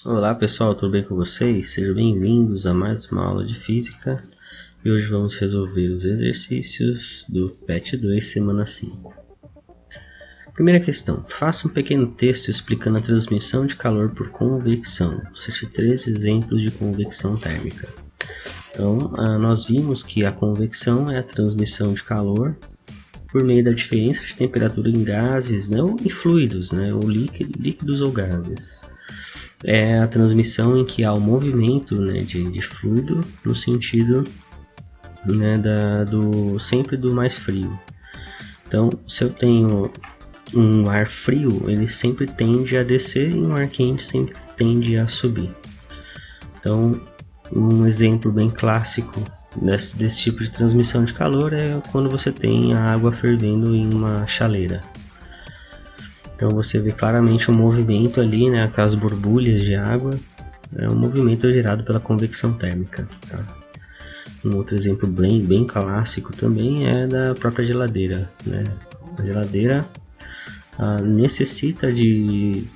Olá pessoal, tudo bem com vocês? Sejam bem-vindos a mais uma aula de física e hoje vamos resolver os exercícios do PET 2, semana 5. Primeira questão, faça um pequeno texto explicando a transmissão de calor por convecção. Cite 3 exemplos de convecção térmica. Então, nós vimos que a convecção é a transmissão de calor por meio da diferença de temperatura em gases, né, ou em fluidos, né, ou líquidos ou gases. É a transmissão em que há o movimento, né, de fluido no sentido, né, sempre do mais frio. Então, se eu tenho um ar frio, ele sempre tende a descer e um ar quente sempre tende a subir. Então, um exemplo bem clássico desse tipo de transmissão de calor é quando você tem a água fervendo em uma chaleira. Então você vê claramente um movimento ali, né, aquelas borbulhas de água, é um movimento gerado pela convecção térmica. Tá? Um outro exemplo bem clássico também é da própria geladeira. Né? A geladeira necessita de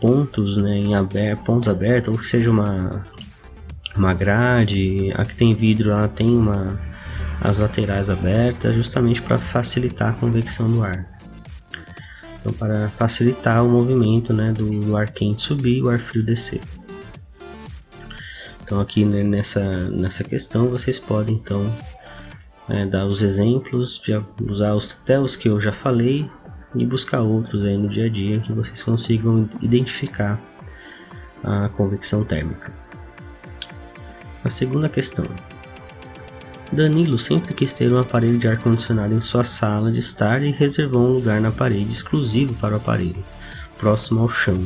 pontos, né, pontos abertos, ou que seja uma grade. A que tem vidro, ela tem as laterais abertas, justamente para facilitar a convecção do ar. Então, para facilitar o movimento, né, do ar quente subir e o ar frio descer. Então aqui, né, nessa questão vocês podem então dar os exemplos, usar até os que eu já falei e buscar outros aí no dia a dia que vocês consigam identificar a convecção térmica. A segunda questão. Danilo sempre quis ter um aparelho de ar-condicionado em sua sala de estar e reservou um lugar na parede exclusivo para o aparelho, próximo ao chão.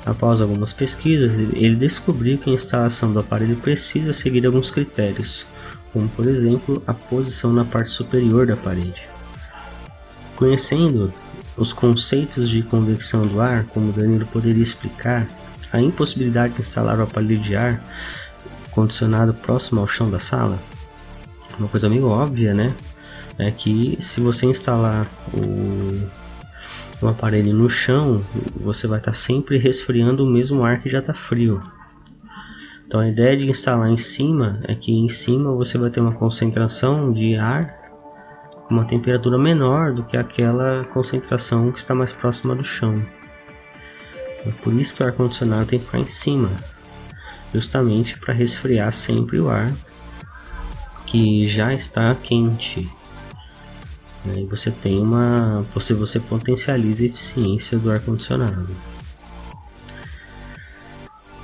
Após algumas pesquisas, ele descobriu que a instalação do aparelho precisa seguir alguns critérios, como por exemplo a posição na parte superior da parede. Conhecendo os conceitos de convecção do ar, como Danilo poderia explicar a impossibilidade de instalar o aparelho de ar condicionado próximo ao chão da sala? Uma coisa meio óbvia, né? É que se você instalar o aparelho no chão, você vai estar sempre resfriando o mesmo ar que já está frio. Então a ideia de instalar em cima é que em cima você vai ter uma concentração de ar com uma temperatura menor do que aquela concentração que está mais próxima do chão. É por isso que o ar-condicionado tem que ficar em cima, justamente para resfriar sempre o ar que já está quente. E você tem você potencializa a eficiência do ar-condicionado.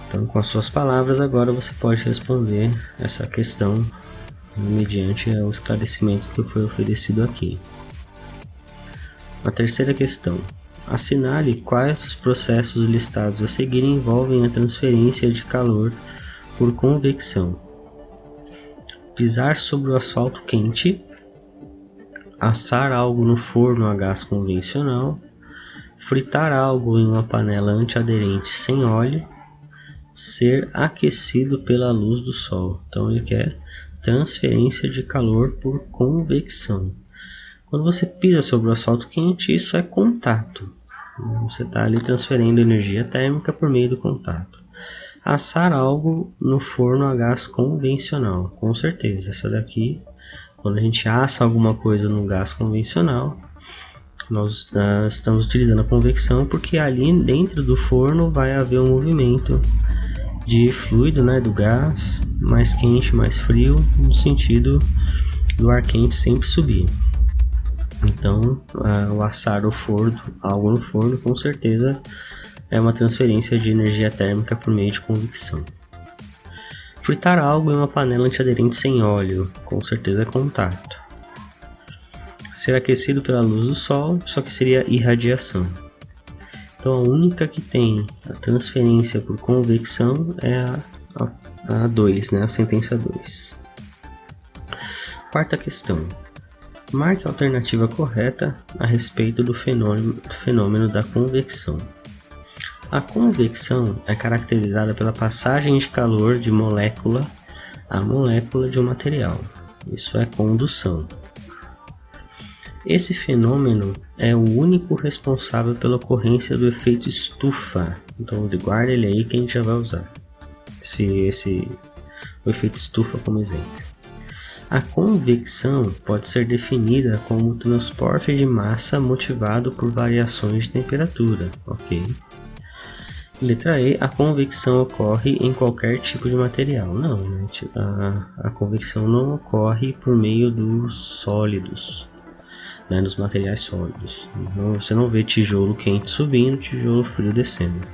Então, com as suas palavras, agora você pode responder essa questão mediante o esclarecimento que foi oferecido aqui. A terceira questão. Assinale quais os processos listados a seguir envolvem a transferência de calor por convecção. Pisar sobre o asfalto quente, assar algo no forno a gás convencional, fritar algo em uma panela antiaderente sem óleo, ser aquecido pela luz do sol. Então ele quer transferência de calor por convecção. Quando você pisa sobre o asfalto quente, isso é contato. Você está ali transferindo energia térmica por meio do contato. Assar algo no forno a gás convencional, com certeza. Essa daqui, quando a gente assa alguma coisa no gás convencional, nós estamos utilizando a convecção, porque ali dentro do forno vai haver um movimento de fluido, né, do gás, mais quente, mais frio, no sentido do ar quente sempre subir. Então, o assar algo no forno, com certeza, é uma transferência de energia térmica por meio de convecção. Fritar algo em uma panela antiaderente sem óleo, com certeza é contato. Ser aquecido pela luz do sol, só que seria irradiação. Então a única que tem a transferência por convecção é a 2, né? A sentença 2. Quarta questão. Marque a alternativa correta a respeito do fenômeno da convecção. A convecção é caracterizada pela passagem de calor de molécula a molécula de um material. Isso é condução. Esse fenômeno é o único responsável pela ocorrência do efeito estufa. Então guarda ele aí que a gente já vai usar o efeito estufa como exemplo. A convecção pode ser definida como o transporte de massa motivado por variações de temperatura, ok? Letra E, a convecção ocorre em qualquer tipo de material. Não, né? A convecção não ocorre por meio dos sólidos, né? Dos materiais sólidos. Então, você não vê tijolo quente subindo, tijolo frio descendo.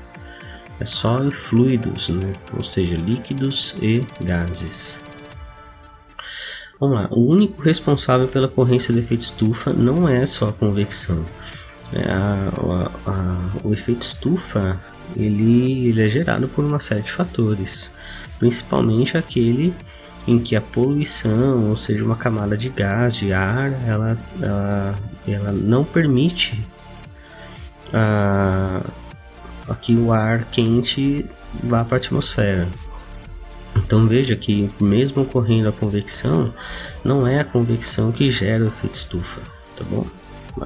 É só em fluidos, né? Ou seja, líquidos e gases. Vamos lá, o único responsável pela ocorrência do efeito estufa não é só a convecção. O efeito estufa ele é gerado por uma série de fatores, principalmente aquele em que a poluição, ou seja, uma camada de gás, de ar, ela não permite que o ar quente vá para a atmosfera. Então veja que mesmo ocorrendo a convecção, não é a convecção que gera o efeito estufa, tá bom?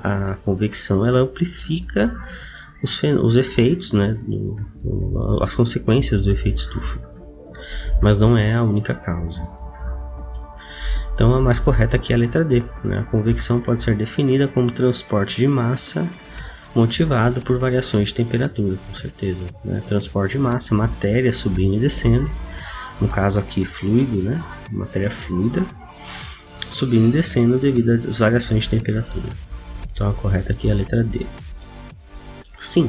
A convecção ela amplifica os efeitos, né, as consequências do efeito estufa, mas não é a única causa. Então a mais correta aqui é a letra D, né? A convecção pode ser definida como transporte de massa motivado por variações de temperatura, com certeza, né? Transporte de massa, matéria subindo e descendo, no caso aqui fluido, né? Matéria fluida subindo e descendo devido às variações de temperatura. Então a correta aqui é a letra D. Sim,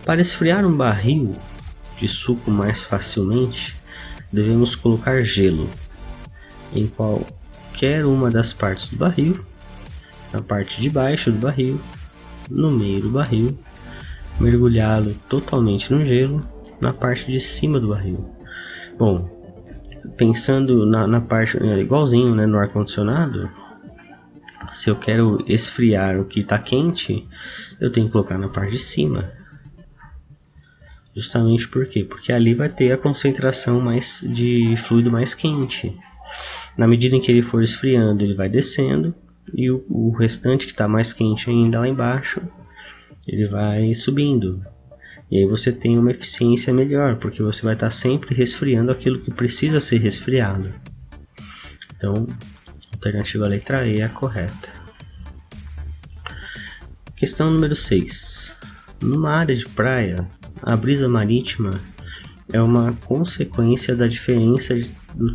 para esfriar um barril de suco mais facilmente, devemos colocar gelo em qualquer uma das partes do barril, na parte de baixo do barril, no meio do barril, mergulhá-lo totalmente no gelo, na parte de cima do barril. Bom, pensando na parte igualzinho, né, no ar-condicionado, se eu quero esfriar o que está quente, eu tenho que colocar na parte de cima. Justamente por quê? Porque ali vai ter a concentração de fluido mais quente. Na medida em que ele for esfriando, ele vai descendo, e o restante que está mais quente ainda lá embaixo, ele vai subindo. E aí você tem uma eficiência melhor, porque você vai estar sempre resfriando aquilo que precisa ser resfriado. Então, a alternativa letra E é a correta. Questão número 6. Numa área de praia, a brisa marítima é uma consequência da diferença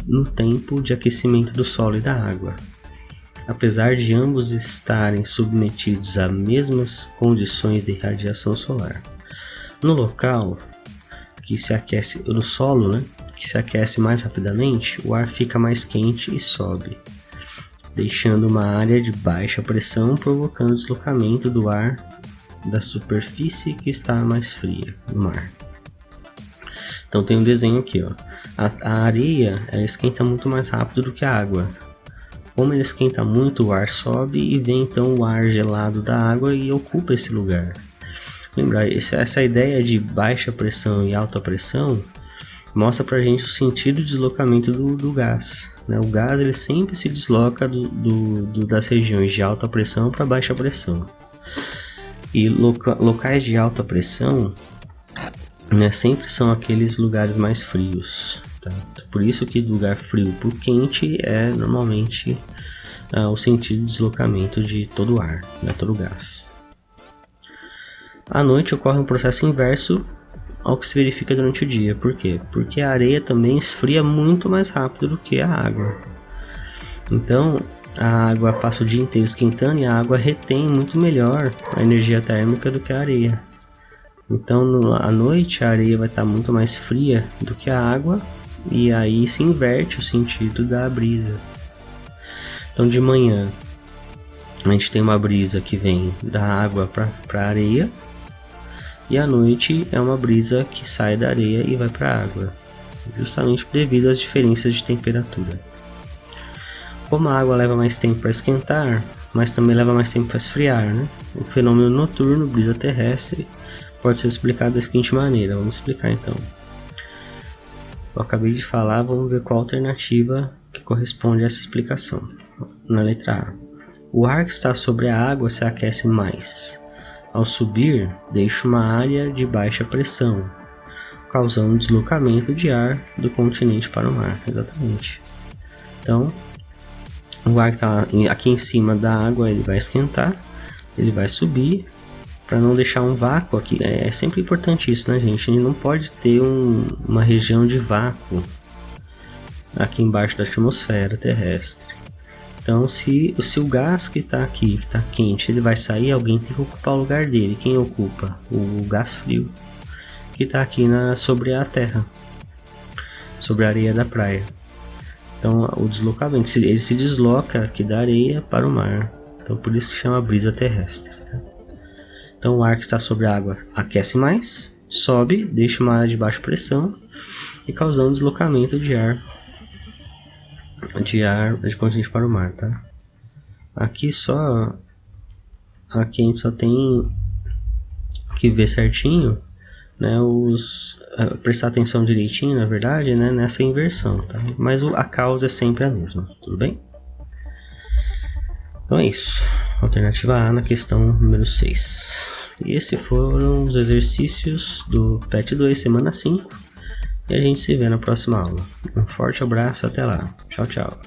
no tempo de aquecimento do solo e da água. Apesar de ambos estarem submetidos às mesmas condições de radiação solar. No local que se aquece, no solo, né, que se aquece mais rapidamente, o ar fica mais quente e sobe, deixando uma área de baixa pressão, provocando deslocamento do ar da superfície que está mais fria, no mar. Então tem um desenho aqui, ó. A areia ela esquenta muito mais rápido do que a água. Como ele esquenta muito, o ar sobe e vem então o ar gelado da água e ocupa esse lugar. Lembrar, essa ideia de baixa pressão e alta pressão mostra pra gente o sentido de deslocamento do gás, né? O gás ele sempre se desloca das regiões de alta pressão para baixa pressão. E locais de alta pressão, né, sempre são aqueles lugares mais frios. Tá? Por isso que lugar frio por quente é normalmente o sentido de deslocamento de todo o ar, né, todo o gás. À noite ocorre um processo inverso ao que se verifica durante o dia. Por quê? Porque a areia também esfria muito mais rápido do que a água. Então a água passa o dia inteiro esquentando e a água retém muito melhor a energia térmica do que a areia. Então à noite a areia vai estar muito mais fria do que a água e aí se inverte o sentido da brisa. Então de manhã a gente tem uma brisa que vem da água para a areia. E à noite é uma brisa que sai da areia e vai para a água, justamente devido às diferenças de temperatura. Como a água leva mais tempo para esquentar, mas também leva mais tempo para esfriar, né? O fenômeno noturno, brisa terrestre, pode ser explicado da seguinte maneira. Vamos explicar então. Eu acabei de falar, vamos ver qual alternativa que corresponde a essa explicação. Na letra A. O ar que está sobre a água se aquece mais. Ao subir, deixa uma área de baixa pressão, causando deslocamento de ar do continente para o mar. Exatamente. Então, o ar que está aqui em cima da água, ele vai esquentar, ele vai subir, para não deixar um vácuo aqui. É sempre importante isso, né, gente? A gente não pode ter uma região de vácuo aqui embaixo da atmosfera terrestre. Então, se o gás que está aqui, que está quente, ele vai sair, alguém tem que ocupar o lugar dele. Quem ocupa? O gás frio, que está aqui sobre a terra, sobre a areia da praia. Então, o deslocamento, ele se desloca aqui da areia para o mar. Então, por isso que chama brisa terrestre. Tá? Então, o ar que está sobre a água aquece mais, sobe, deixa uma área de baixa pressão e causando deslocamento de ar de continente para o mar, tá? Aqui a gente só tem que ver certinho, né, prestar atenção direitinho, na verdade, né, nessa inversão, tá? Mas a causa é sempre a mesma, tudo bem? Então é isso, alternativa A na questão número 6. E esses foram os exercícios do PET 2, semana 5. E a gente se vê na próxima aula. Um forte abraço, até lá. Tchau, tchau.